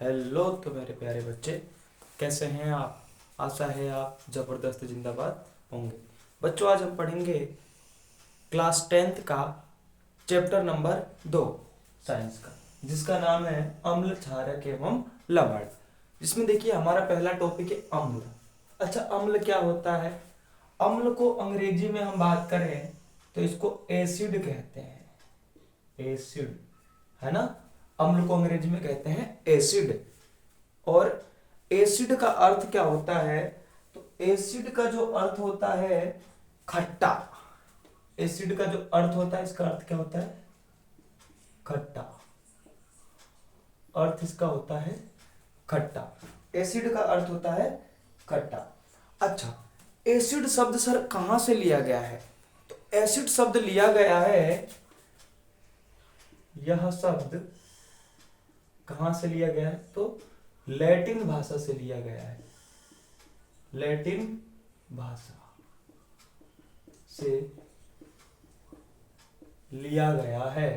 Hello तो मेरे प्यारे बच्चे, कैसे हैं आप। आशा है आप ज़बरदस्त जिंदाबाद होंगे। बच्चों, आज हम पढ़ेंगे क्लास 10th का चैप्टर नंबर 2 साइंस का, जिसका नाम है अम्ल, क्षारक एवं लवण। इसमें देखिए हमारा पहला टॉपिक है अम्ल। अच्छा, अम्ल क्या होता है। अम्ल को अंग्रेजी में हम बात करें तो इसको एसिड कहते हैं। एसिड, है ना। अम्ल को अंग्रेजी में कहते हैं एसिड। और एसिड का अर्थ क्या होता है, तो एसिड का जो अर्थ होता है खट्टा। एसिड का जो अर्थ होता है, इसका अर्थ क्या होता है, खट्टा। अर्थ इसका होता है खट्टा। एसिड का अर्थ होता है खट्टा। अच्छा, एसिड शब्द सर कहां से लिया गया है, तो एसिड शब्द लिया गया है, यह शब्द कहां से लिया गया है, तो लैटिन भाषा से लिया गया है। लैटिन भाषा से लिया गया है।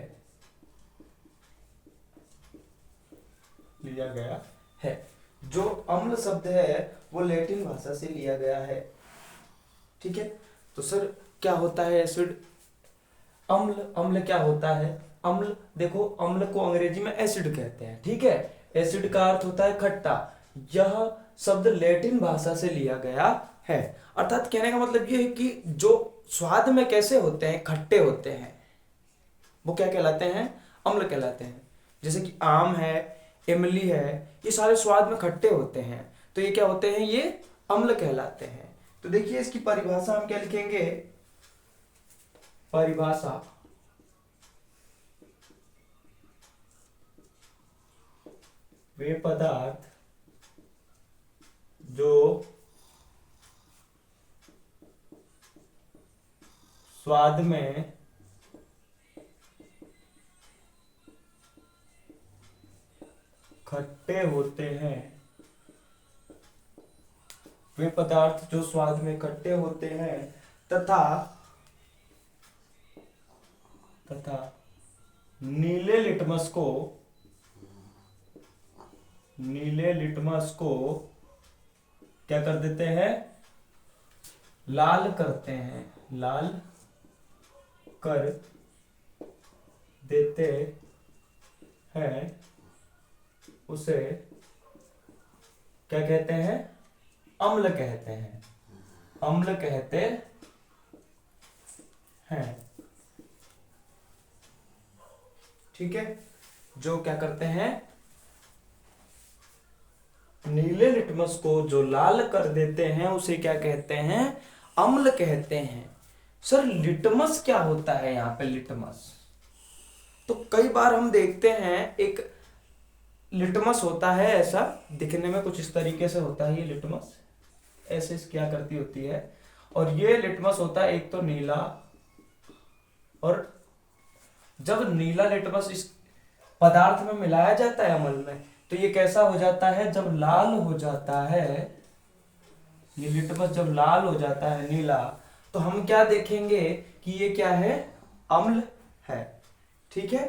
लिया गया है। जो अम्ल शब्द है वो लैटिन भाषा से लिया गया है। ठीक है। तो सर क्या होता है एसिड। अम्ल, अम्ल क्या होता है। अम्ल देखो, अम्ल को अंग्रेजी में एसिड कहते हैं। ठीक है। एसिड का अर्थ होता है खट्टा। यह शब्द लैटिन भाषा से लिया गया है। अर्थात कहने का मतलब यह है कि जो स्वाद में कैसे होते हैं, खट्टे होते हैं, वो क्या कहलाते हैं, अम्ल कहलाते हैं। जैसे कि आम है, इमली है, ये सारे स्वाद में खट्टे होते हैं, तो ये क्या होते हैं, ये अम्ल कहलाते हैं। तो देखिए इसकी परिभाषा हम क्या लिखेंगे। परिभाषा, वे पदार्थ जो स्वाद में खट्टे होते हैं, वे पदार्थ जो स्वाद में खट्टे होते हैं तथा तथा नीले लिटमस को क्या कर देते हैं, लाल करते हैं, लाल कर देते हैं, उसे क्या कहते हैं, अम्ल कहते हैं। अम्ल कहते हैं। ठीक है। जो क्या करते हैं, नीले लिटमस को जो लाल कर देते हैं उसे क्या कहते हैं, अम्ल कहते हैं। सर लिटमस क्या होता है यहां पे, लिटमस। तो कई बार हम देखते हैं एक लिटमस होता है, ऐसा दिखने में कुछ इस तरीके से होता है ये लिटमस, ऐसे क्या करती होती है। और ये लिटमस होता है एक तो नीला, और जब नीला लिटमस इस पदार्थ में मिलाया जाता है अम्ल में, तो ये कैसा हो जाता है, जब लाल हो जाता है, ये लिटमस जब लाल हो जाता है नीला, तो हम क्या देखेंगे कि ये क्या है, अम्ल है। ठीक है।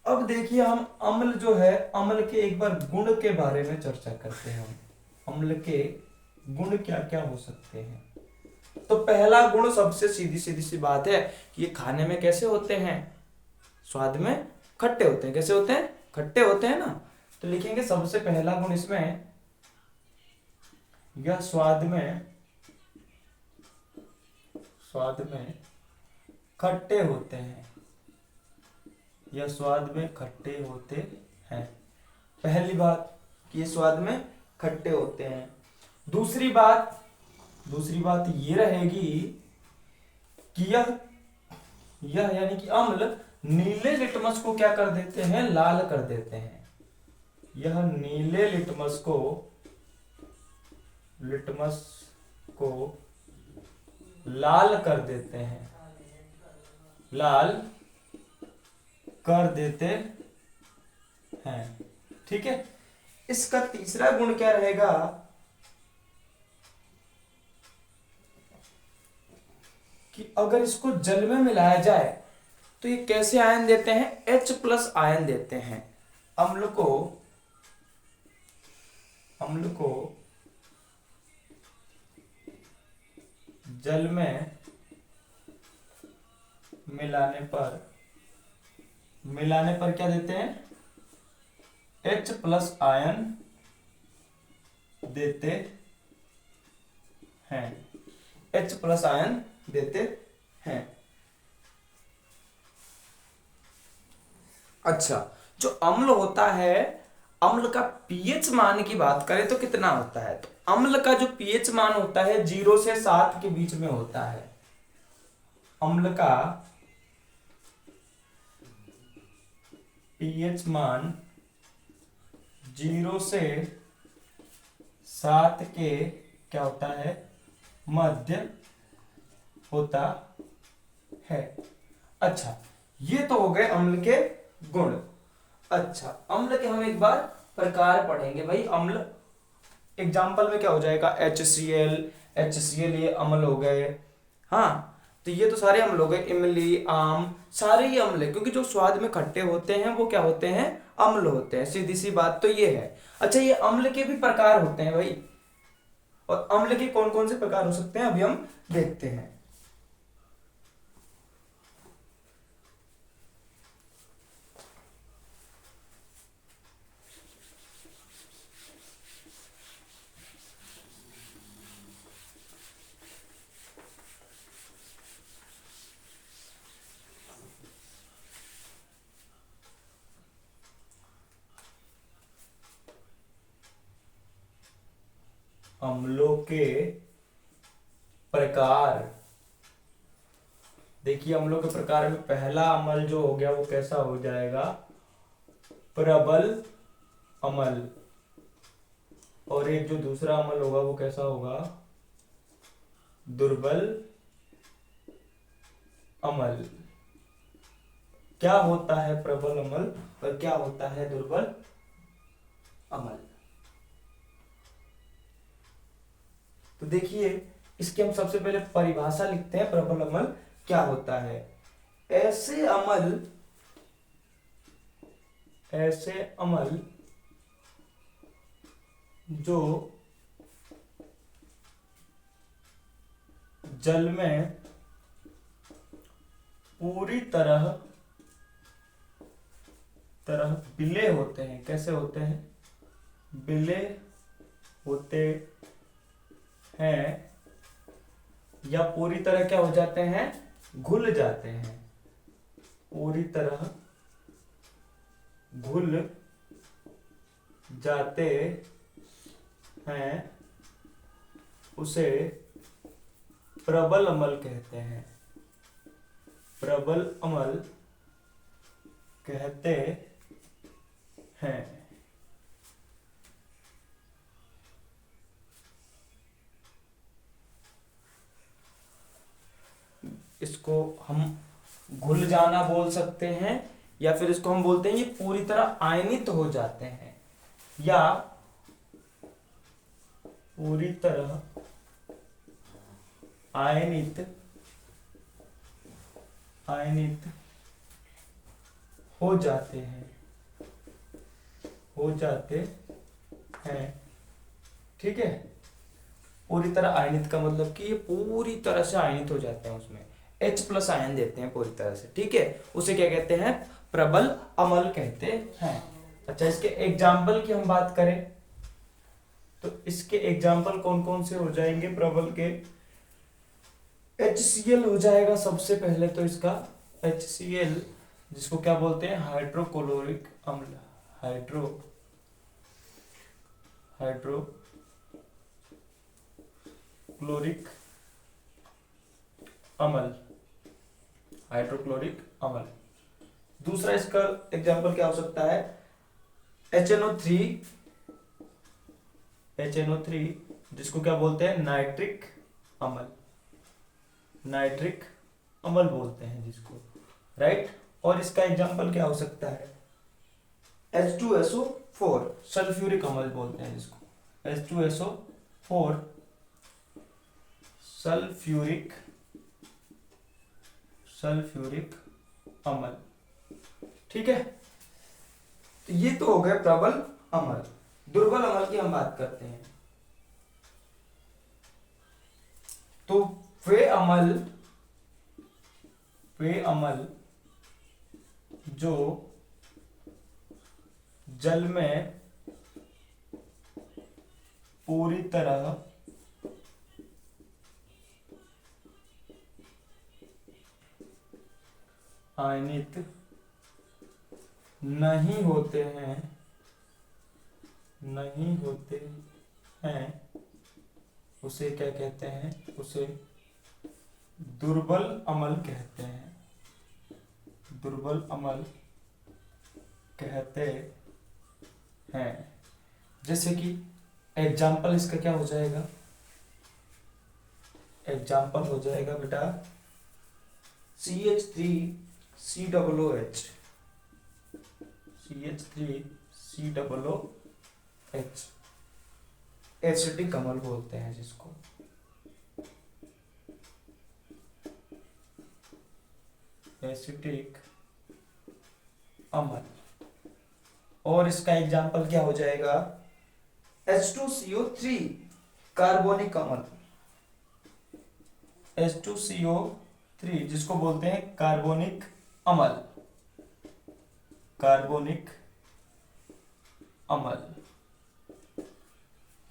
अब देखिए हम अम्ल जो है, अम्ल के एक बार गुण के बारे में चर्चा करते हैं। हम अम्ल के गुण क्या क्या हो सकते हैं। तो पहला गुण सबसे सीधी सीधी सी बात है कि ये खाने में कैसे होते हैं, स्वाद में खट्टे होते हैं। कैसे होते हैं, खट्टे होते हैं ना। तो लिखेंगे सबसे पहला गुण इसमें, यह स्वाद में खट्टे होते हैं। यह स्वाद में खट्टे होते हैं। पहली बात कि ये स्वाद में खट्टे होते हैं। दूसरी बात ये रहेगी कि यह यानी कि अम्ल नीले लिटमस को क्या कर देते हैं, लाल कर देते हैं। यह नीले लिटमस को लाल कर देते हैं, लाल कर देते हैं। ठीक है। इसका तीसरा गुण क्या रहेगा, कि अगर इसको जल में मिलाया जाए तो ये कैसे आयन देते हैं, H+ आयन देते हैं। अम्ल को अम्ल को जल में मिलाने पर क्या देते हैं, H+ आयन देते हैं, H+ आयन देते हैं। अच्छा, जो अम्ल होता है, अम्ल का पीएच मान की बात करें तो कितना होता है, तो अम्ल का जो पीएच मान होता है 0 से 7 के बीच में होता है। अम्ल का पीएच मान 0 से 7 के क्या होता है, मध्य होता है। अच्छा, ये तो हो गए अम्ल के गुण। अच्छा, अम्ल के हम एक बार प्रकार पढ़ेंगे भाई। अम्ल एग्जाम्पल में क्या हो जाएगा, HCl ये अम्ल हो गए। हाँ, तो ये तो सारे अम्ल हो गए, इमली, आम, सारे ही अम्ल है, क्योंकि जो स्वाद में खट्टे होते हैं वो क्या होते हैं, अम्ल होते हैं। सीधी सी बात तो ये है। अच्छा, ये अम्ल के भी प्रकार होते हैं भाई, और अम्ल के कौन कौन से प्रकार हो सकते हैं अभी हम देखते हैं। अम्लों के प्रकार, देखिए अम्लों के प्रकार में पहला अम्ल जो हो गया वो कैसा हो जाएगा, प्रबल अम्ल। और एक जो दूसरा अम्ल होगा वो कैसा होगा, दुर्बल अम्ल। क्या होता है प्रबल अम्ल और क्या होता है दुर्बल अम्ल, तो देखिए इसकी हम सबसे पहले परिभाषा लिखते हैं। प्रबल अम्ल क्या होता है, ऐसे अम्ल जो जल में पूरी तरह विलय होते हैं। कैसे होते हैं, विलय होते हैं, या पूरी तरह क्या हो जाते हैं, घुल जाते हैं। पूरी तरह घुल जाते हैं, उसे प्रबल अम्ल कहते हैं। प्रबल अम्ल कहते हैं। इसको हम घुल जाना बोल सकते हैं, या फिर इसको हम बोलते हैं ये पूरी तरह आयनित हो जाते हैं, या पूरी तरह आयनित हो जाते हैं। ठीक है, पूरी तरह आयनित का मतलब कि ये पूरी तरह से आयनित हो जाते हैं, उसमें H+ आयन देते हैं पूरी तरह से। ठीक है, उसे क्या कहते हैं, प्रबल अम्ल कहते हैं। अच्छा, इसके एग्जाम्पल की हम बात करें तो इसके एग्जाम्पल कौन कौन से हो जाएंगे प्रबल के, HCl हो जाएगा सबसे पहले। तो इसका HCl, जिसको क्या बोलते हैं, हाइड्रोक्लोरिक अम्ल, हाइड्रोक्लोरिक अम्ल। दूसरा इसका एग्जाम्पल क्या हो सकता है, HNO3, जिसको क्या बोलते हैं, नाइट्रिक अम्ल बोलते हैं जिसको, राइट। और इसका एग्जाम्पल क्या हो सकता है, H2SO4, सल्फ्यूरिक अम्ल बोलते हैं जिसको, H2SO4 सल्फ्यूरिक अम्ल। ठीक है, तो ये तो हो गए प्रबल अम्ल। दुर्बल अम्ल की हम बात करते हैं तो वे अम्ल जो जल में पूरी तरह आयनित नहीं होते हैं उसे क्या कहते हैं? उसे दुर्बल अम्ल कहते हैं। दुर्बल अम्ल कहते हैं। जैसे कि एग्जाम्पल इसका क्या हो जाएगा? एग्जाम्पल हो जाएगा बेटा CH3COOH। CH3COOH एसिटिक अम्ल बोलते हैं जिसको। एसिटिक अम्ल। और इसका एग्जाम्पल क्या हो जाएगा? H2CO3 कार्बोनिक अम्ल। H2CO3 जिसको बोलते हैं कार्बोनिक अम्ल। कार्बोनिक अम्ल।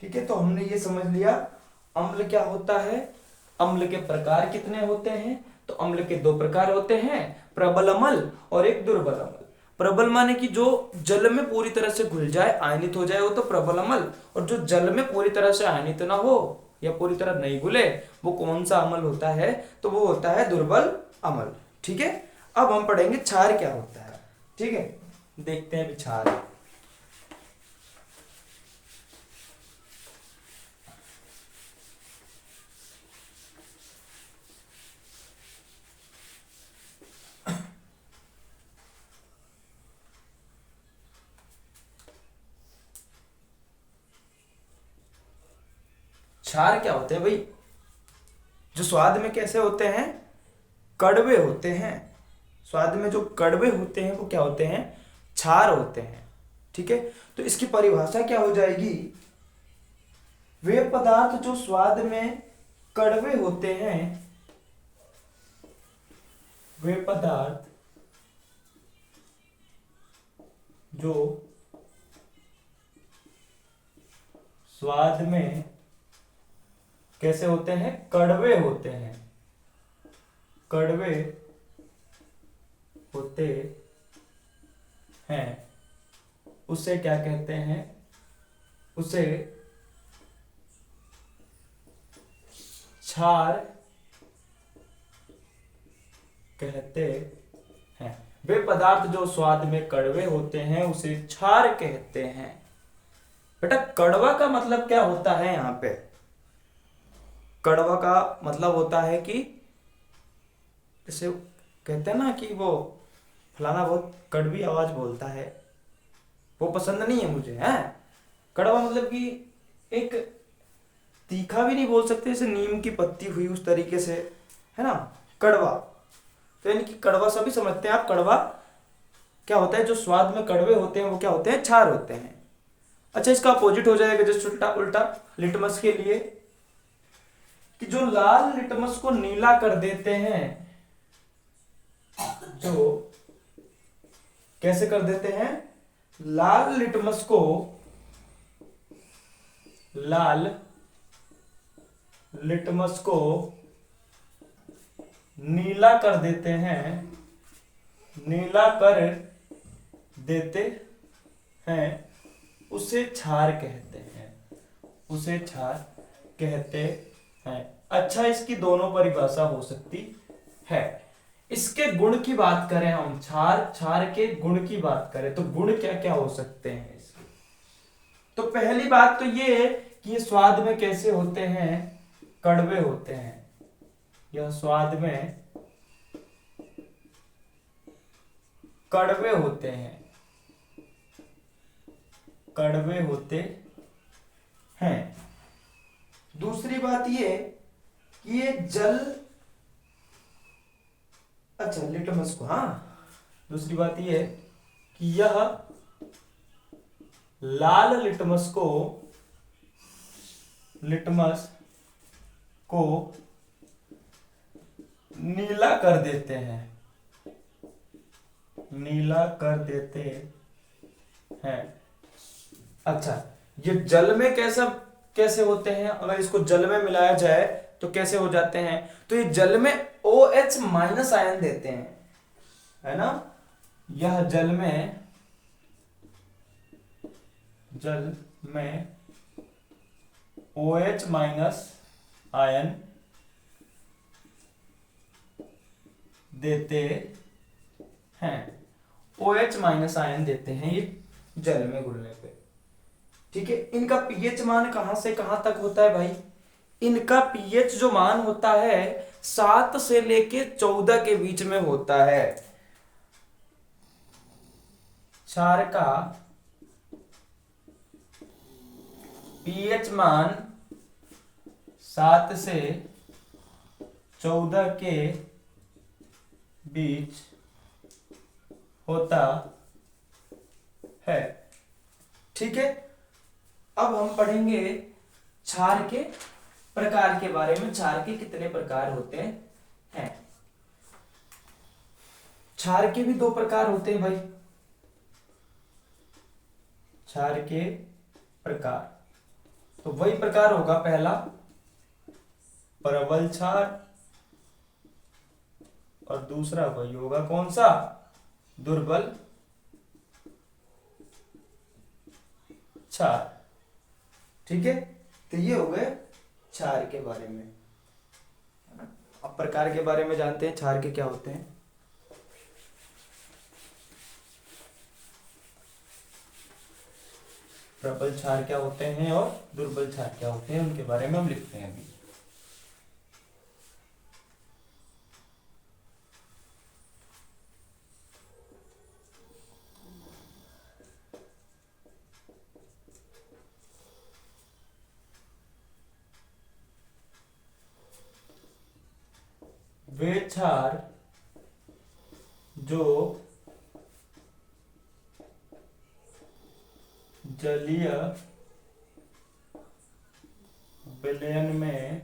ठीक है, तो हमने ये समझ लिया अम्ल क्या होता है। अम्ल के प्रकार कितने होते हैं? तो अम्ल के दो प्रकार होते हैं, प्रबल अम्ल और एक दुर्बल अम्ल। प्रबल माने कि जो जल में पूरी तरह से घुल जाए, आयनित हो जाए, वो तो प्रबल अम्ल। और जो जल में पूरी तरह से आयनित ना हो या पूरी तरह नहीं घुले, वो कौन सा अम्ल होता है? तो वो होता है दुर्बल अम्ल। ठीक है, अब हम पढ़ेंगे क्षार क्या होता है। ठीक है, देखते हैं अभी क्षार। क्षार क्या होते हैं भाई? जो स्वाद में कैसे होते हैं? कड़वे होते हैं। स्वाद में जो कड़वे होते हैं वो क्या होते हैं? क्षार होते हैं। ठीक है, तो इसकी परिभाषा क्या हो जाएगी? वे पदार्थ जो स्वाद में कड़वे होते हैं, वे पदार्थ जो स्वाद में कैसे होते हैं? कड़वे होते हैं। कड़वे होते हैं, उसे क्या कहते हैं? उसे क्षार कहते हैं। वे पदार्थ जो स्वाद में कड़वे होते हैं उसे क्षार कहते हैं। बेटा कड़वा का मतलब क्या होता है? यहां पे कड़वा का मतलब होता है कि जैसे कहते हैं ना कि वो फलाना बहुत कड़वी आवाज बोलता है, वो पसंद नहीं है मुझे, है। कड़वा मतलब कि एक तीखा भी नहीं बोल सकते, जैसे नीम की पत्ती हुई उस तरीके से, है ना, कड़वा। तो यानी कि कड़वा सभी समझते हैं आप। कड़वा क्या होता है? जो स्वाद में कड़वे होते हैं वो क्या होते हैं? क्षार होते हैं। अच्छा, इसका अपोजिट हो जाएगा जस्ट उल्टा उल्टा लिटमस के लिए, कि जो लाल लिटमस को नीला कर देते हैं, जो कैसे कर देते हैं? लाल लिटमस को नीला कर देते हैं, नीला कर देते हैं, उसे क्षार कहते हैं। उसे क्षार कहते हैं। अच्छा, इसकी दोनों परिभाषा हो सकती है। इसके गुण की बात करें हम, क्षार के गुण की बात करें तो गुण क्या क्या हो सकते हैं इसके? तो पहली बात तो ये कि ये स्वाद में कैसे होते हैं? कड़वे होते हैं। यह स्वाद में कड़वे होते हैं। कड़वे होते हैं। दूसरी बात ये कि ये जल, अच्छा लिटमस को, हाँ, दूसरी बात ये कि यह लाल लिटमस को नीला कर देते हैं, नीला कर देते हैं। अच्छा, ये जल में कैसे होते हैं? अगर इसको जल में मिलाया जाए तो कैसे हो जाते हैं? तो ये जल में OH माइनस आयन देते हैं, है ना। यह जल में OH माइनस आयन देते हैं, OH माइनस आयन देते हैं ये जल में घुलने पे। ठीक है, इनका पीएच मान कहां से कहां तक होता है भाई? इनका पीएच जो मान होता है 7 से लेके 14 के बीच में होता है। क्षार का पीएच मान 7 से 14 के बीच होता है। ठीक है, अब हम पढ़ेंगे क्षार के प्रकार के बारे में। क्षार के कितने प्रकार होते हैं? क्षार के भी 2 प्रकार होते हैं भाई। क्षार के प्रकार, तो वही प्रकार होगा, पहला प्रबल क्षार और दूसरा वही होगा कौन सा? दुर्बल क्षार। ठीक है, तो ये हो गए क्षार के बारे में। अब प्रकार के बारे में जानते हैं, क्षार के क्या होते हैं। प्रबल क्षार क्या होते हैं और दुर्बल क्षार क्या होते हैं, उनके बारे में हम लिखते हैं अभी। वे क्षार जो जलीय विलयन में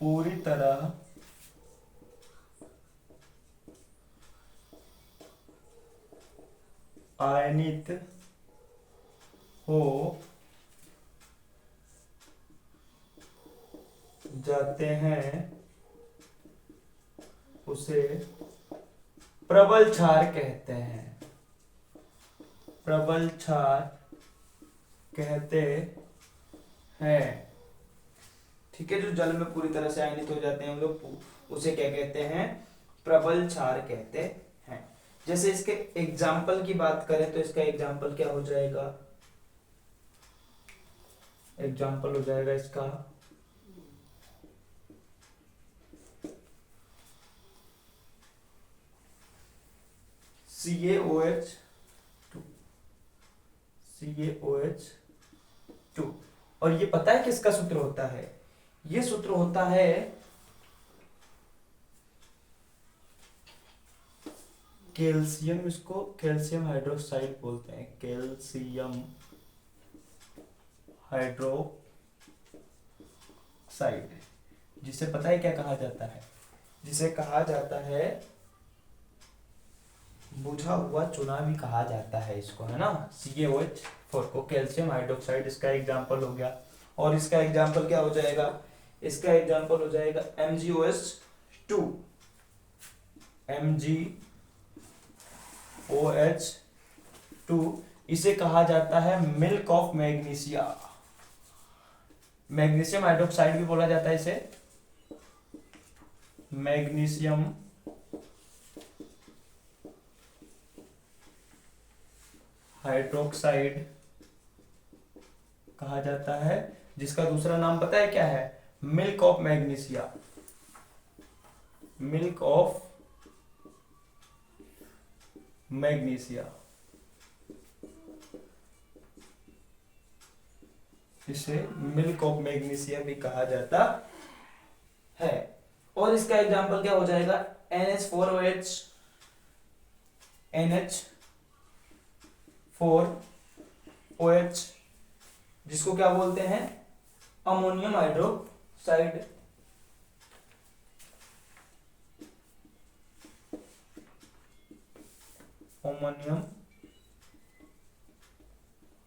पूरी तरह आयनित हो जाते हैं उसे प्रबल क्षार कहते हैं। प्रबल क्षार कहते हैं। ठीक है, जो जल में पूरी तरह से आयनित हो जाते हैं हम लोग उसे क्या कहते हैं? प्रबल क्षार कहते हैं। जैसे इसके एग्जाम्पल की बात करें तो इसका एग्जाम्पल क्या हो जाएगा? एग्जाम्पल हो जाएगा इसका CaOH2। और ये पता है किसका सूत्र होता है? ये सूत्र होता है कैल्शियम, इसको कैल्शियम हाइड्रोक्साइड बोलते हैं। कैल्शियम हाइड्रोक्साइड, जिसे पता है क्या कहा जाता है? जिसे कहा जाता है बुझा हुआ चूना भी कहा जाता है इसको, है ना। CaOH4 को कैल्शियम हाइड्रोक्साइड इसका एग्जाम्पल हो गया। और इसका एग्जाम्पल क्या हो जाएगा? इसका एग्जाम्पल हो जाएगा MgOH2। MgOH2 इसे कहा जाता है milk of magnesia. Magnesium hydroxide भी बोला जाता है इसे। मैग्नीशियम हाइड्रोक्साइड कहा जाता है, जिसका दूसरा नाम पता है क्या है? Milk of magnesia. Milk of magnesia, इसे मिल्क ऑफ मैग्नीशिया भी कहा जाता है। और इसका एग्जाम्पल क्या हो जाएगा? NH4OH, NH 4OH, जिसको क्या बोलते हैं, अमोनियम हाइड्रोक्साइड। Ammonium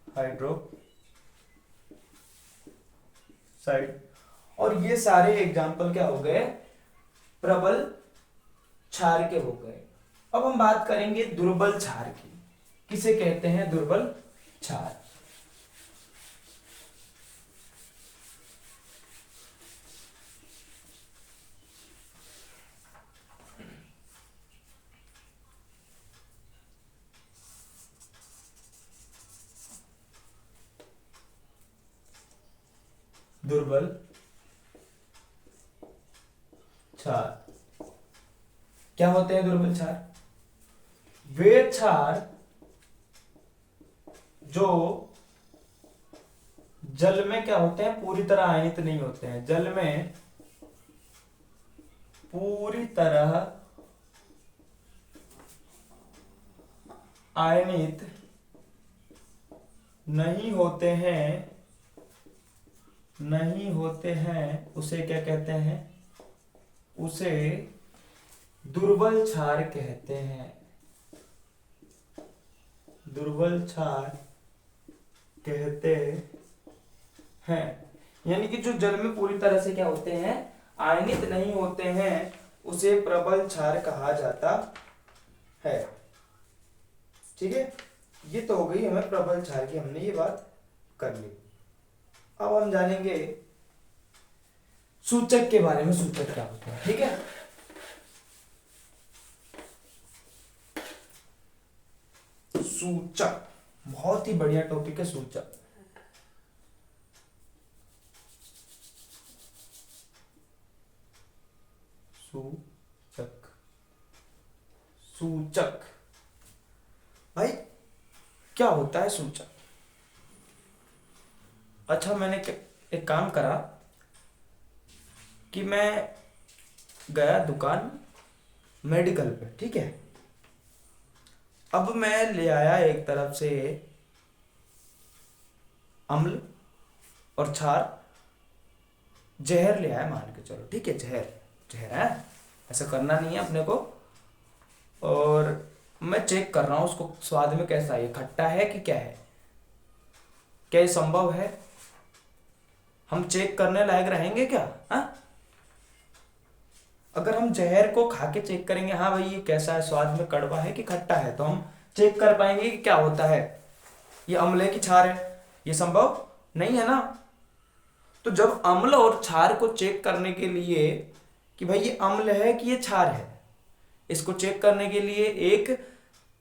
hydroxide. और ये सारे एग्जाम्पल क्या हो गए, प्रबल क्षार के हो गए। अब हम बात करेंगे दुर्बल क्षार की। किसे कहते हैं दुर्बल क्षार? दुर्बल क्षार क्या होते हैं? दुर्बल क्षार वे क्षार जो जल में क्या होते हैं, पूरी तरह आयनित नहीं होते हैं। जल में पूरी तरह आयनित नहीं होते हैं, उसे क्या कहते हैं? उसे दुर्बल क्षार कहते हैं। दुर्बल क्षार कहते हैं। यानी कि जो जल में पूरी तरह से क्या होते हैं, आयनित नहीं होते हैं, उसे प्रबल क्षार कहा जाता है। ठीक है, ये तो हो गई हमें प्रबल क्षार की, हमने ये बात कर ली। अब हम जानेंगे सूचक के बारे में। सूचक क्या होते हैं? ठीक है, सूचक बहुत ही बढ़िया टॉपिक है। सूचक सूचक सूचक भाई क्या होता है सूचक? अच्छा, मैंने एक काम करा कि मैं गया दुकान मेडिकल पे, ठीक है। अब मैं ले आया एक तरफ से अम्ल और क्षार, जहर ले आया, मान के चलो, ठीक है, जहर जहर है, ऐसा करना नहीं है अपने को। और मैं चेक कर रहा हूं उसको स्वाद में कैसा है, खट्टा है कि क्या है, क्या ये संभव है? हम चेक करने लायक रहेंगे क्या? हा? अगर हम जहर को खा के चेक करेंगे, हाँ भाई ये कैसा है, स्वाद में कड़वा है कि खट्टा है, तो हम चेक कर पाएंगे कि क्या होता है, ये अम्ल है कि क्षार है? ये संभव नहीं है ना। तो जब अम्ल और क्षार को चेक करने के लिए कि भाई ये अम्ल है कि ये क्षार है, इसको चेक करने के लिए एक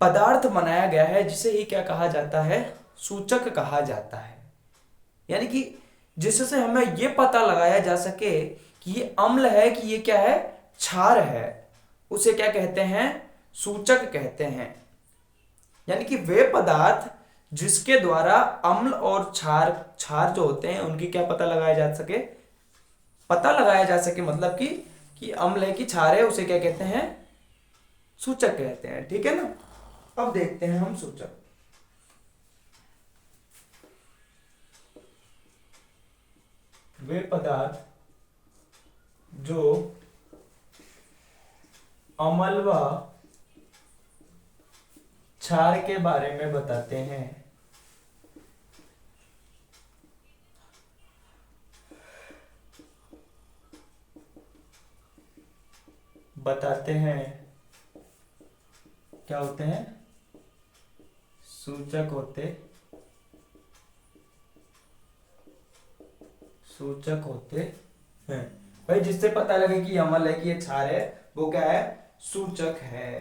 पदार्थ बनाया गया है, जिसे ही क्या कहा जाता है, सूचक कहा जाता है। यानी कि जिससे हमें ये पता लगाया जा सके कि ये अम्ल है कि ये क्या है, क्षार है, उसे क्या कहते हैं, सूचक कहते हैं। यानी कि वे पदार्थ जिसके द्वारा अम्ल और क्षार क्षार जो होते हैं उनकी क्या पता लगाया जा सके, मतलब कि अम्ल है कि क्षार है, उसे क्या कहते हैं, सूचक कहते हैं। ठीक है ना। अब देखते हैं हम सूचक। वे पदार्थ जो अम्ल व क्षार के बारे में बताते हैं, क्या होते हैं, सूचक होते हैं। भाई जिससे पता लगे कि अम्ल है कि ये क्षार है, वो क्या है, सूचक है।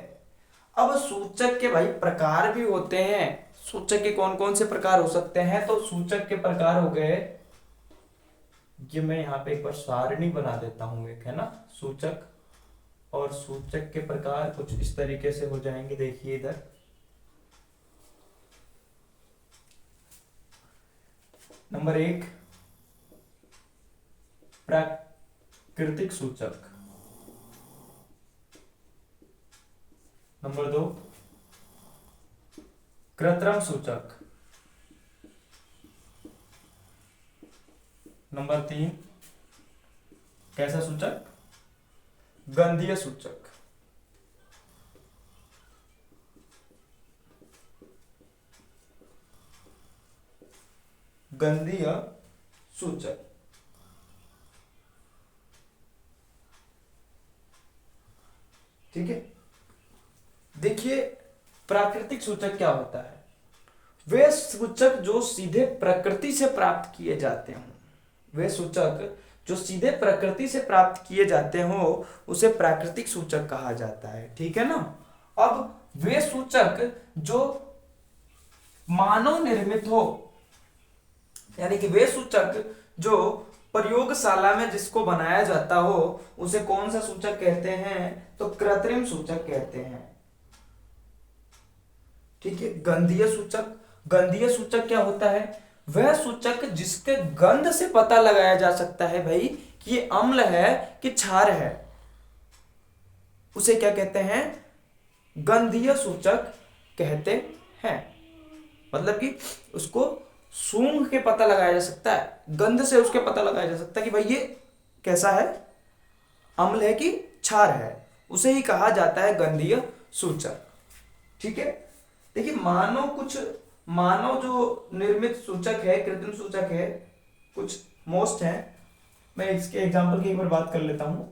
अब सूचक के भाई प्रकार भी होते हैं। सूचक के कौन कौन से प्रकार हो सकते हैं? तो सूचक के प्रकार हो गए, ये मैं यहाँ पे एक बार सारणी बना देता हूं, एक है ना सूचक, और सूचक के प्रकार कुछ इस तरीके से हो जाएंगे। देखिए इधर नंबर 1 प्राकृतिक सूचक, नंबर 2 कृत्रिम सूचक। नंबर 3 कैसा सूचक? गंधीय सूचक। गंधीय सूचक। ठीक है। देखिए प्राकृतिक सूचक क्या होता है? वे सूचक जो सीधे प्रकृति से प्राप्त किए जाते हों, वे सूचक जो सीधे प्रकृति से प्राप्त किए जाते हो उसे प्राकृतिक सूचक कहा जाता है। ठीक है ना। अब वे सूचक जो मानव निर्मित हो, यानी कि वे सूचक जो प्रयोगशाला में जिसको बनाया जाता हो उसे कौन सा सूचक कहते हैं? तो कृत्रिम सूचक कहते हैं। ठीक है। गंधीय सूचक। गंधीय सूचक क्या होता है? वह सूचक जिसके गंध से पता लगाया जा सकता है भाई कि ये अम्ल है कि क्षार है, उसे क्या कहते हैं? गंधीय सूचक कहते हैं। मतलब कि उसको सूंघ के पता लगाया जा सकता है, गंध से उसके पता लगाया जा सकता है कि भाई ये कैसा है, अम्ल है कि क्षार है, उसे ही कहा जाता है गंधीय सूचक। ठीक है। देखिए मानव जो निर्मित सूचक है, कृत्रिम सूचक है, कुछ मोस्ट है। मैं इसके एग्जांपल की एक बार बात कर लेता हूं।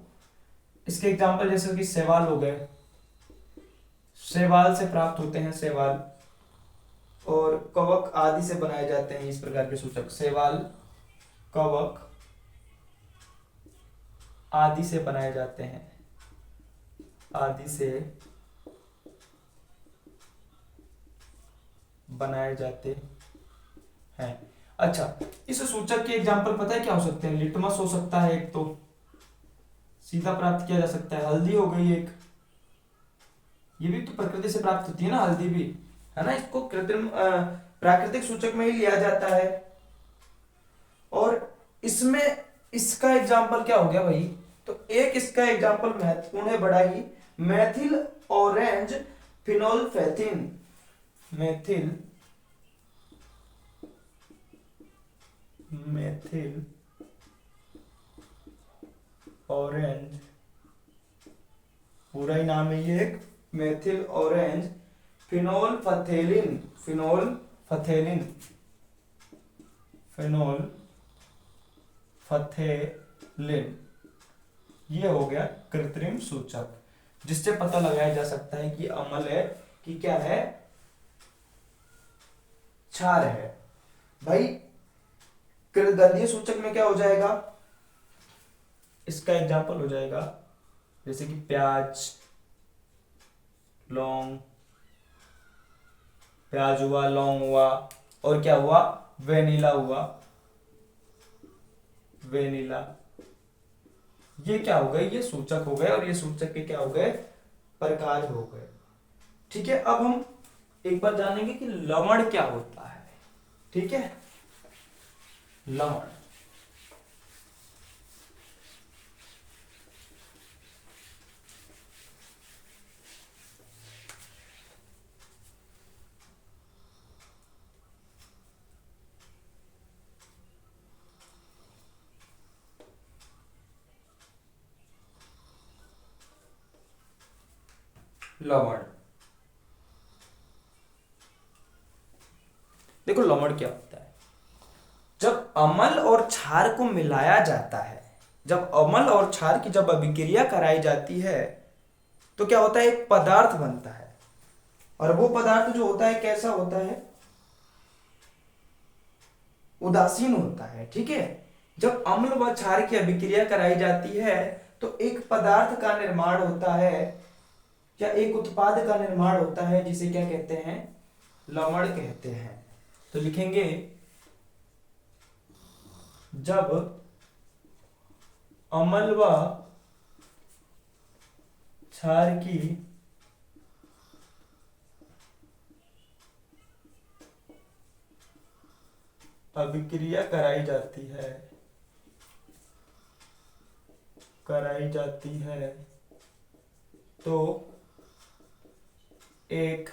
इसके एग्जांपल जैसे कि शैवाल हो गए, शैवाल से प्राप्त होते हैं शैवाल, और कवक आदि से बनाए जाते हैं इस प्रकार के सूचक। शैवाल, कवक आदि से बनाए जाते हैं, आदि से बनाए जाते हैं। अच्छा, इस सूचक के एग्जांपल पता है क्या हो सकते हैं? लिटमस हो सकता है एक, तो सीधा प्राप्त किया जा सकता है। हल्दी हो गई एक, ये भी तो प्रकृति से प्राप्त होती है ना, हल्दी भी, है ना। इसको कृत्रिम प्राकृतिक सूचक में ही लिया जाता है। और इसमें इसका एग्जाम्पल क्या हो गया भाई? तो एक इसका एग्जाम्पल महत्वपूर्ण है बड़ा ही, मेथिल ऑरेंज फिनोल्फेथिन। मेथिल ऑरेंज, पूरा ही नाम है ये, एक मेथिल ऑरेंज फिनोल्फथेलिन। ये हो गया कृत्रिम सूचक, जिससे पता लगाया जा सकता है कि अम्ल है कि क्या है, क्षार है। भाई गंधीय सूचक में क्या हो जाएगा? इसका एग्जाम्पल हो जाएगा जैसे कि प्याज, लौंग, प्याज हुआ, लौंग हुआ, और क्या हुआ? वेनिला हुआ, वेनिला। ये क्या हो गए? ये सूचक हो गए, और ये सूचक के क्या हो गए? प्रकार हो गए। ठीक है। अब हम एक बार जानेंगे कि लवण क्या होता है। ठीक है। लवण, लवण देखो लवण क्या होता है? जब अम्ल और क्षार को मिलाया जाता है, जब अम्ल और क्षार की जब अभिक्रिया कराई जाती है तो क्या होता है? एक पदार्थ बनता है। और वो पदार्थ जो होता है कैसा होता है? उदासीन होता है। ठीक है। जब अम्ल व क्षार की अभिक्रिया कराई जाती है तो एक पदार्थ का निर्माण होता है, या एक उत्पाद का निर्माण होता है, जिसे क्या कहते हैं? लवण कहते हैं। तो लिखेंगे जब अम्ल व क्षार की अभिक्रिया कराई जाती है तो एक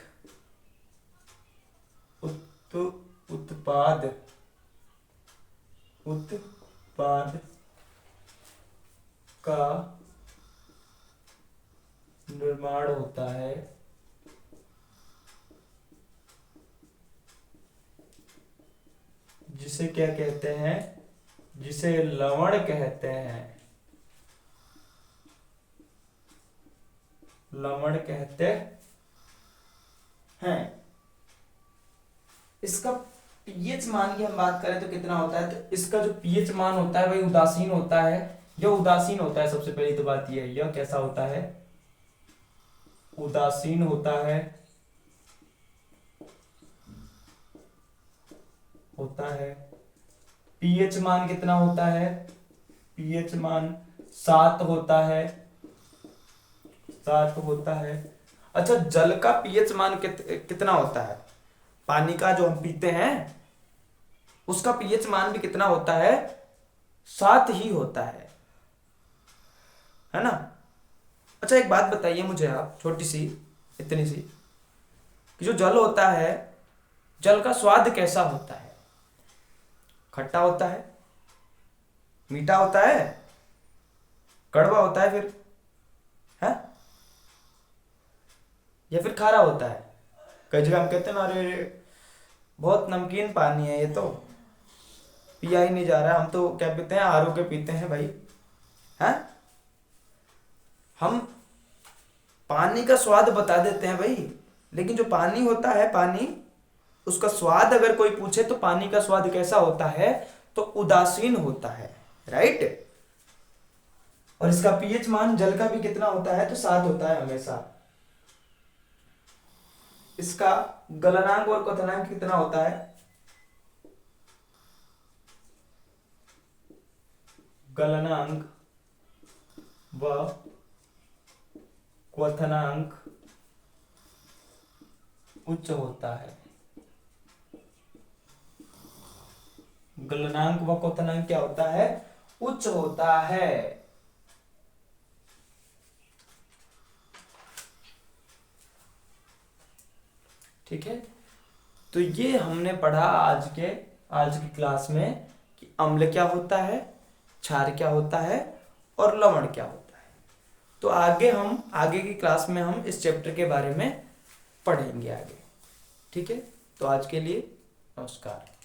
तो उत्पाद उत्पाद का निर्माण होता है, जिसे क्या कहते हैं, जिसे लवण कहते हैं, लवण कहते हैं। इसका पीएच मान की हम बात करें तो कितना होता है, तो इसका जो पीएच मान होता है वही उदासीन होता है। यह उदासीन होता है, सबसे पहली तो बात यह है, यह कैसा होता है, उदासीन होता है, पीएच मान कितना होता है, पीएच मान 7 होता है, 7 होता है। अच्छा, जल का पीएच मान कितना होता है, पानी का जो हम पीते हैं उसका पीएच मान भी कितना होता है, 7 ही होता है ना। अच्छा, एक बात बताइए मुझे आप, छोटी सी, इतनी सी, कि जो जल होता है, जल का स्वाद कैसा होता है, खट्टा होता है, मीठा होता है, कड़वा होता है, फिर है, या फिर खारा होता है। कई जगह हम कहते हैं ना, अरे बहुत नमकीन पानी है, ये तो पिया ही नहीं जा रहा है, हम तो क्या पीते हैं, आरओ के पीते हैं भाई, हैं। हम पानी का स्वाद बता देते हैं भाई, लेकिन जो पानी होता है, पानी, उसका स्वाद अगर कोई पूछे तो पानी का स्वाद कैसा होता है, तो उदासीन होता है, राइट। और इसका पीएच मान जल का भी कितना होता है, तो 7 होता है हमेशा। इसका गलनांक और क्वथनांक कितना होता है, गलनांक व क्वथनांक उच्च होता है, गलनांक व क्वथनांक क्या होता है, उच्च होता है। ठीक है, तो ये हमने पढ़ा आज की क्लास में कि अम्ल क्या होता है, क्षार क्या होता है और लवण क्या होता है। तो आगे की क्लास में हम इस चैप्टर के बारे में पढ़ेंगे आगे। ठीक है, तो आज के लिए नमस्कार।